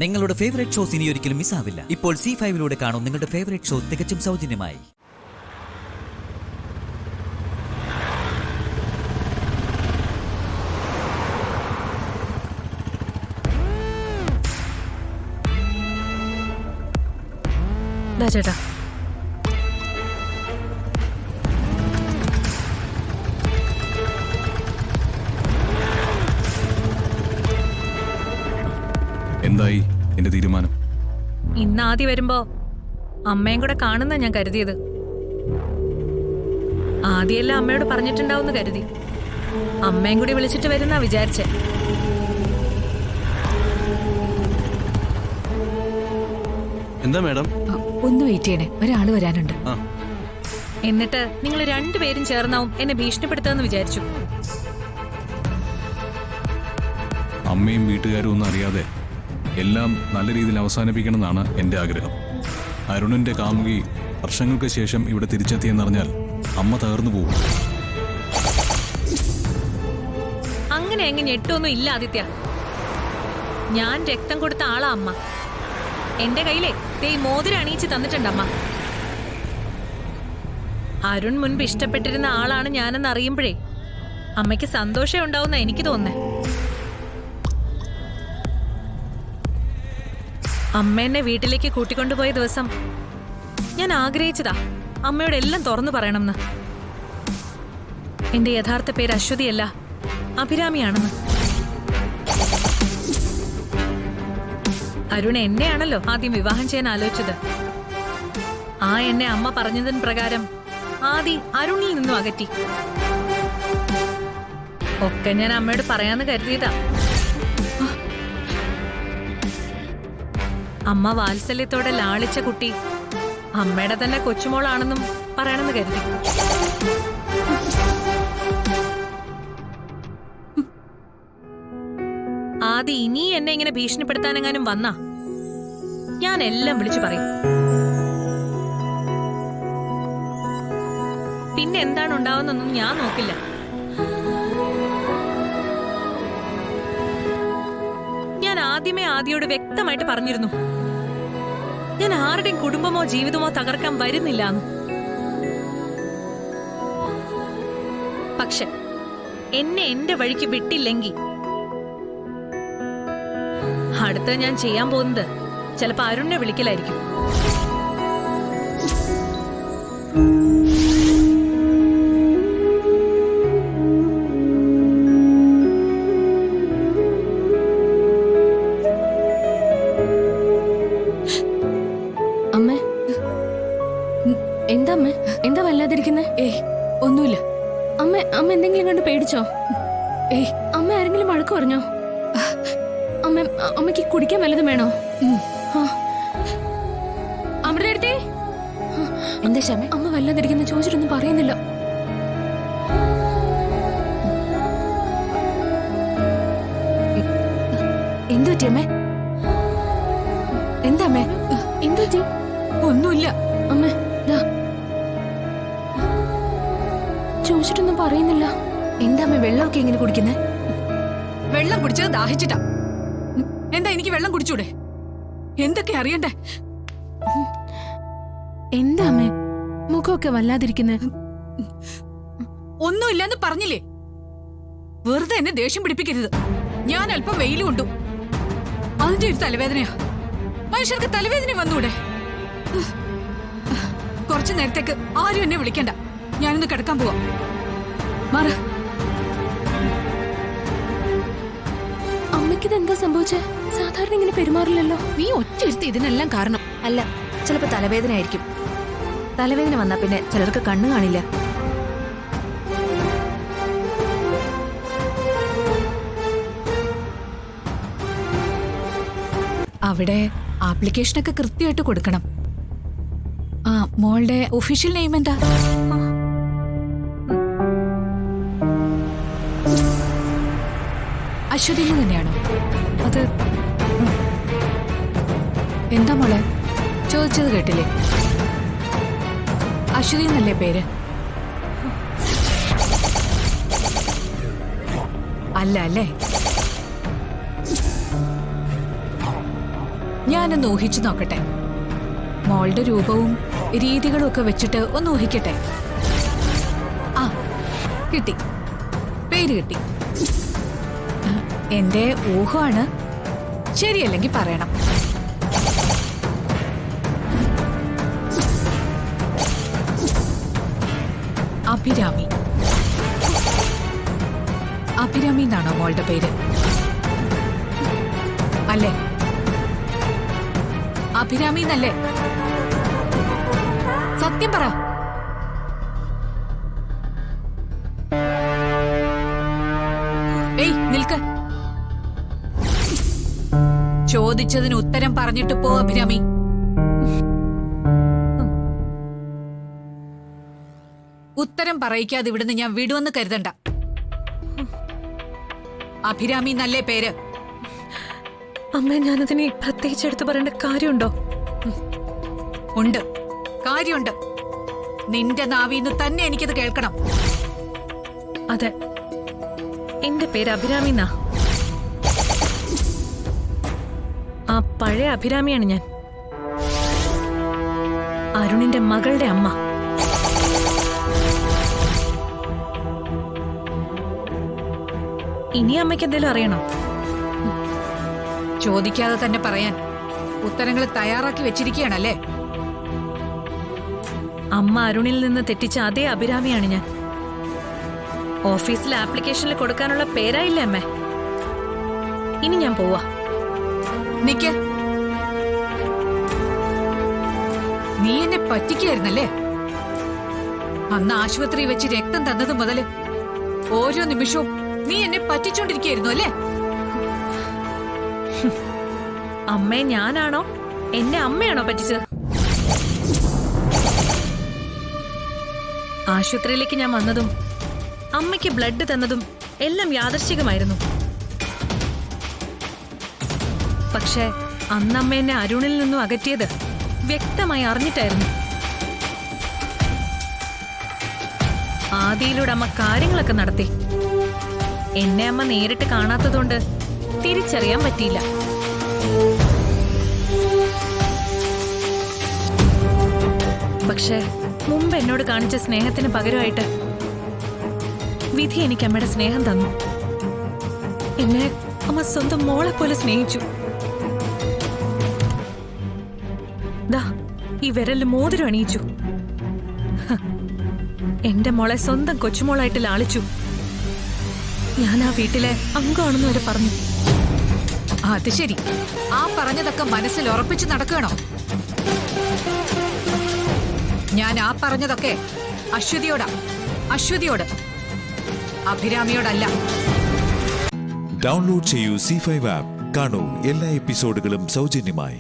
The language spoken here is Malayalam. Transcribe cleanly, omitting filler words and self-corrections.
നിങ്ങളുടെ ഫേവറേറ്റ് ഷോസ് ഇനി ഒരിക്കലും മിസ്സാവില്ല. ഇപ്പോൾ C5 കാണും നിങ്ങളുടെ ഫേവറേറ്റ് ഷോ തികച്ചും സൗജന്യമായി. ചേട്ടാ എന്തായി എന്റെ തീരുമാനം? ഇന്ന് ആദ്യം വരുമ്പോ അമ്മയും കൂടെ കാണുന്ന ഞാൻ കരുതിയത്. ആദ്യമെല്ലാം അമ്മയോട് പറഞ്ഞിട്ടുണ്ടാവും കരുതി. അമ്മയും കൂടി വിളിച്ചിട്ട് വരുന്നാ വിചാരിച്ചേ. എന്താ മാഡം? ഒന്ന് വെയിറ്റ് ചെയ്യണേ, ഒരാള് വരാനുണ്ട്. എന്നിട്ട് നിങ്ങൾ രണ്ടുപേരും ചേർന്നാവും എന്നെ ഭീഷണിപ്പെടുത്താന്ന് വിചാരിച്ചു. അമ്മയും വീട്ടുകാരും ഒന്നും അറിയാതെ എല്ലാം നല്ല രീതിയിൽ അവസാനിപ്പിക്കണമെന്നാണ് എന്റെ ആഗ്രഹം. അരുണിന്റെ കാമുകി വർഷങ്ങൾക്ക് ശേഷം ഇവിടെ തിരിച്ചെത്തിയെന്നറിഞ്ഞാൽ അമ്മ തകർന്നു പോകും. അങ്ങനെ എങ്ങനെ ഞെട്ടൊന്നും ഇല്ല ആദിത്യ. ഞാൻ രക്തം കൊടുത്ത ആളാ അമ്മ. എന്റെ കയ്യിലെ മോതിരം അണിയിച്ച് തന്നിട്ടുണ്ട് അമ്മ. അരുൺ മുൻപ് ഇഷ്ടപ്പെട്ടിരുന്ന ആളാണ് ഞാനെന്ന് അറിയുമ്പോഴേ അമ്മയ്ക്ക് സന്തോഷം ഉണ്ടാവുന്ന എനിക്ക് തോന്നുന്നേ. അമ്മ എന്നെ വീട്ടിലേക്ക് കൂട്ടിക്കൊണ്ടുപോയ ദിവസം ഞാൻ ആഗ്രഹിച്ചതാ അമ്മയോട് എല്ലാം തുറന്നു പറയണമെന്ന്. എന്റെ യഥാർത്ഥ പേര് അശ്വതിയല്ല, അഭിരാമിയാണെന്ന്. അരുൺ എന്നെയാണല്ലോ ആദ്യം വിവാഹം ചെയ്യാൻ ആലോചിച്ചത്. എന്നെ അമ്മ പറഞ്ഞതിന് പ്രകാരം ആദി അരുണിൽ നിന്നും അകറ്റി. ഒക്കെ ഞാൻ അമ്മയോട് പറയാന്ന് കരുതിയതാ. അമ്മ വാത്സല്യത്തോടെ ലാളിച്ച കുട്ടി അമ്മയുടെ തന്നെ കൊച്ചുമോളാണെന്നും പറയണമെന്ന് കരുതി. ആദി ഇനി എന്നെ ഇങ്ങനെ ഭീഷണിപ്പെടുത്താനെങ്ങാനും വന്നാ ഞാൻ എല്ലാം വിളിച്ചു പറയും. പിന്നെ എന്താണ് ഉണ്ടാവുന്നൊന്നും ഞാൻ നോക്കില്ല. ഞാൻ ആദ്യമേ ആദിയോട് വ്യക്തമായിട്ട് പറഞ്ഞിരുന്നു, ഞാൻ ആരുടെയും കുടുംബമോ ജീവിതമോ തകർക്കാൻ വരുന്നില്ലാന്ന്. പക്ഷെ എന്നെ എന്റെ വഴിക്ക് വിട്ടില്ലെങ്കിൽ അടുത്ത ഞാൻ ചെയ്യാൻ പോകുന്നത് ചിലപ്പോ അരുണിനെ വിളിക്കലായിരിക്കും. അമ്മേ, എന്താ അമ്മേ, എന്താ വല്ലാതിരിക്കുന്നേ? ഒന്നുമില്ല അമ്മ. അമ്മ എന്തെങ്കിലും കണ്ട് പേടിച്ചോ? അമ്മ ആരെങ്കിലും വഴക്ക് പറഞ്ഞോ? അമ്മയ്ക്ക് കുടിക്കാൻ വല്ലതും വേണോ? അമൃതടുത്തേ, എന്താ ശമ? അമ്മ വല്ലാതിരിക്കുന്ന ചോദിച്ചിട്ടൊന്നും പറയുന്നില്ല. എന്തു പറ്റി അമ്മേ? എന്താ അമ്മേ? എന്തു പറ്റി? ഒന്നുമില്ല അമ്മേ. ചോദിച്ചിട്ടൊന്നും പറയുന്നില്ല. എന്താ അമ്മ വെള്ളമൊക്കെ എങ്ങനെ കുടിക്കുന്നേ? വെള്ളം കുടിച്ചത് ദാഹിച്ചിട്ടാ. എന്താ എനിക്ക് വെള്ളം കുടിച്ചൂടെ? എന്തൊക്കെ അറിയണ്ടേ? എന്താ അമ്മേ മുഖമൊക്കെ വല്ലാതിരിക്കുന്നേ? ഒന്നുമില്ലെന്ന് പറഞ്ഞില്ലേ? വെറുതെ എന്നെ ദേഷ്യം പിടിപ്പിക്കരുത്. ഞാൻ അല്പം വെയിൽ കൊണ്ടു, അതിന്റെ ഒരു തലവേദനയാ. മനുഷ്യർക്ക് തലവേദന വന്നൂടെ? കുറച്ചു നേരത്തേക്ക് ആരും എന്നെ വിളിക്കണ്ട. ഞാനിന്ന് കിടക്കാൻ പോവാ. മാറ. അമ്മയ്ക്കിതെന്താ സംഭവിച്ചേ? സാധാരണ ഇങ്ങനെ പെരുമാറില്ലല്ലോ. നീ ഒറ്റയിരുത്തി ഇതിനെല്ലാം കാരണം. അല്ല, ചിലപ്പോ തലവേദന ആയിരിക്കും. തലവേദന വന്നാ പിന്നെ ചിലർക്ക് കണ്ണു കാണില്ല. അവിടെ ആപ്ലിക്കേഷനൊക്കെ കൃത്യമായിട്ട് കൊടുക്കണം. മോളുടെ ഒഫീഷ്യൽ നെയിം എന്താ? അശ്വതി തന്നെയാണോ അത്? എന്താ മോളെ ചോദിച്ചത് കേട്ടില്ലേ? അശ്വതി എന്നല്ലേ പേര്? അല്ല അല്ലേ? ഞാനൊന്ന് ഊഹിച്ചു നോക്കട്ടെ. മോളുടെ രൂപവും രീതികളും ഒക്കെ വെച്ചിട്ട് ഒന്ന് ഊഹിക്കട്ടെ. ആ, കിട്ടി, പേര് കിട്ടി. എന്റെ ഊഹമാണ്, ശരിയല്ലെങ്കിൽ പറയണം. അഭിരാമി. അഭിരാമി എന്നാണോ മോളുടെ പേര്? അല്ലേ? അഭിരാമി എന്നല്ലേ? സത്യം പറ. ഏയ് നിൽക്ക. ചോദിച്ചതിന് ഉത്തരം പറഞ്ഞിട്ട് പോ അഭിരാമി. ഉത്തരം പറയിക്കാതെ ഇവിടുന്ന് ഞാൻ വിടുവെന്ന് കരുതണ്ട. അഭിരാമി എന്നല്ലേ പേര്? അമ്മ, ഞാനതിനെ പ്രത്യേകിച്ച് എടുത്തു പറയേണ്ട കാര്യമുണ്ടോ? ഉണ്ട്, കാര്യമുണ്ട്. നിന്റെ നാവിന്ന് തന്നെ എനിക്കത് കേൾക്കണം. അതെ, എന്റെ പേര് അഭിരാമി എന്നാ. ആ പഴയ അഭിരാമിയാണ് ഞാൻ, അരുണിന്റെ മകളുടെ അമ്മ. ഇനി അമ്മയ്ക്ക് എന്തെങ്കിലും അറിയണോ? ചോദിക്കാതെ തന്നെ പറയാൻ ഉത്തരങ്ങൾ തയ്യാറാക്കി വെച്ചിരിക്കുകയാണല്ലേ? അമ്മ അരുണിൽ നിന്ന് തെറ്റിച്ച അതേ അഭിരാമിയാണ് ഞാൻ. ഓഫീസിലെ ആപ്ലിക്കേഷനിൽ കൊടുക്കാനുള്ള പേരായില്ലേ അമ്മേ? ഇനി ഞാൻ പോവാ. നിക്ക്. നീ എന്നെ പറ്റിക്കായിരുന്നല്ലേ? അന്ന് ആശുപത്രി വെച്ച് രക്തം തന്നത് മുതല് ഓരോ നിമിഷവും നീ എന്നെ പറ്റിച്ചോണ്ടിരിക്കുകയായിരുന്നു അല്ലേ? അമ്മയെ ഞാനാണോ എന്നെ അമ്മയാണോ പറ്റിച്ചത്? ആശുപത്രിയിലേക്ക് ഞാൻ വന്നതും അമ്മയ്ക്ക് ബ്ലഡ് തന്നതും എല്ലാം യാദൃശ്ചികമായിരുന്നു. പക്ഷേ അന്നമ്മ എന്നെ അരുണിൽ നിന്നും അകറ്റിയത് വ്യക്തമായി അറിഞ്ഞിട്ടായിരുന്നു. ആദിയിലൂടെ അമ്മ കാര്യങ്ങളൊക്കെ നടത്തി. എന്നെ അമ്മ നേരിട്ട് കാണാത്തതുകൊണ്ട് തിരിച്ചറിയാൻ പറ്റിയില്ല. പക്ഷേ മുമ്പ് എന്നോട് കാണിച്ച സ്നേഹത്തിന് പകരമായിട്ട് വിധി എനിക്ക് അമ്മയുടെ സ്നേഹം തന്നു. എന്നെ അമ്മ സ്വന്തം മോളെ പോലെ സ്നേഹിച്ചു. ദാ ഈ വിരലിൽ മോതിരം അണിയിച്ചു. എന്റെ മോളെ സ്വന്തം കൊച്ചുമോളായിട്ട് ലാളിച്ചു. ഞാൻ ആ വീട്ടിലെ അംഗമാണെന്ന് വരെ പറഞ്ഞു. അത് ശരി, ആ പറഞ്ഞതൊക്കെ മനസ്സിൽ ഉറപ്പിച്ചു നടക്കണോ? ഞാൻ ആ പറഞ്ഞതൊക്കെ അശ്വതിയോട്, അഭിരാമിയോടല്ല. ഡൗൺലോഡ് ചെയ്യൂ C5 ആപ്പ്. കാണൂ എല്ലാ എപ്പിസോഡുകളും സൗജന്യമായി.